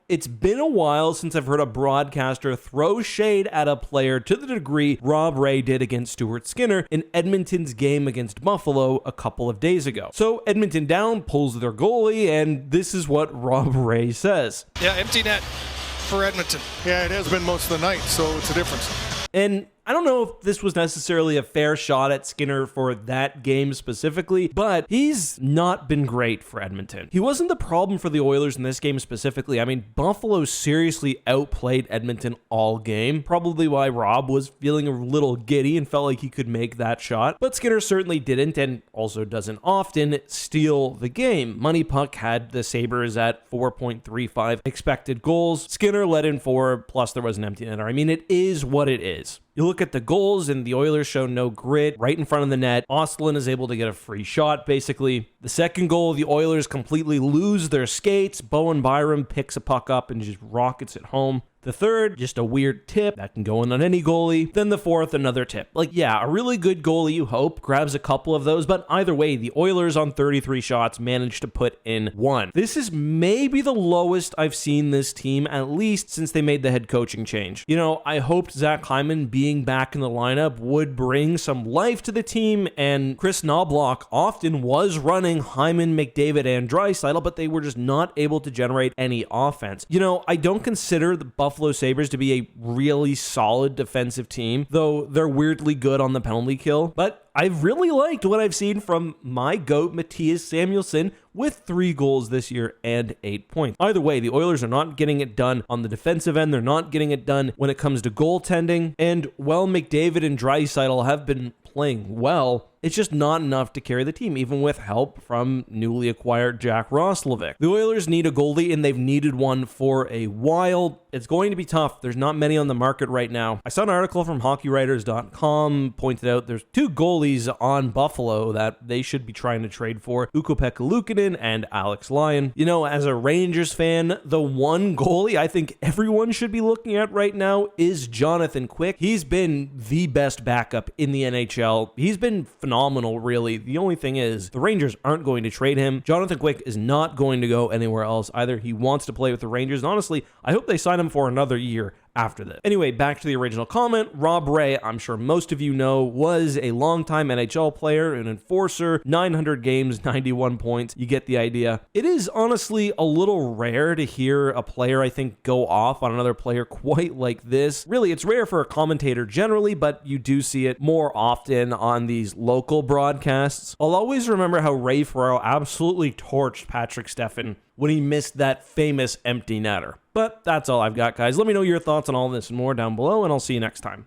It's been a while since I've heard a broadcaster throw shade at a player to the degree Rob Ray did against Stuart Skinner in Edmonton's game against Buffalo a couple of days ago. So Edmonton down, pulls their goalie, and this is what Rob Ray says. Yeah, empty net for Edmonton. Yeah, it has been most of the night, so it's a difference. And I don't know if this was necessarily a fair shot at Skinner for that game specifically, but he's not been great for Edmonton. He wasn't the problem for the Oilers in this game specifically. I mean, Buffalo seriously outplayed Edmonton all game, probably why Rob was feeling a little giddy and felt like he could make that shot, but Skinner certainly didn't and also doesn't often steal the game. Money Puck had the Sabres at 4.35 expected goals. Skinner let in 4, plus there was an empty netter. I mean, it is what it is. You look at the goals, and the Oilers show no grit right in front of the net. Ostlund is able to get a free shot, basically. The second goal, the Oilers completely lose their skates. Bowen Byram picks a puck up and just rockets it home. The third, just a weird tip that can go in on any goalie. Then the fourth, another tip. A really good goalie, you hope, grabs a couple of those, but either way, the Oilers on 33 shots managed to put in 1. This is maybe the lowest I've seen this team, at least since they made the head coaching change. I hoped Zach Hyman being back in the lineup would bring some life to the team, and Chris Knobloch often was running Hyman, McDavid, and Draisaitl, but they were just not able to generate any offense. I don't consider the Buffalo Sabres to be a really solid defensive team, though they're weirdly good on the penalty kill. But I've really liked what I've seen from my GOAT, Mattias Samuelsson, with 3 goals this year and 8 points. Either way, the Oilers are not getting it done on the defensive end. They're not getting it done when it comes to goaltending. And while McDavid and Draisaitl have been playing well, it's just not enough to carry the team, even with help from newly acquired Jack Roslovic. The Oilers need a goalie, and they've needed one for a while. It's going to be tough. There's not many on the market right now. I saw an article from HockeyWriters.com pointed out there's 2 goalies on Buffalo that they should be trying to trade for, Ukko-Pekka Luukkonen and Alex Lyon. As a Rangers fan, the one goalie I think everyone should be looking at right now is Jonathan Quick. He's been the best backup in the NHL. He's been phenomenal, really. The only thing is, the Rangers aren't going to trade him. Jonathan Quick is not going to go anywhere else either. He wants to play with the Rangers, and honestly, I hope they sign him for another year after this. Anyway, back to the original comment. Rob Ray, I'm sure most of you know, was a longtime NHL player, an enforcer, 900 games, 91 points. You get the idea. It is honestly a little rare to hear a player, I think, go off on another player quite like this. Really, it's rare for a commentator generally, but you do see it more often on these local broadcasts. I'll always remember how Ray Ferraro absolutely torched Patrick Steffen when he missed that famous empty netter. But that's all I've got, guys. Let me know your thoughts on all this and more down below, and I'll see you next time.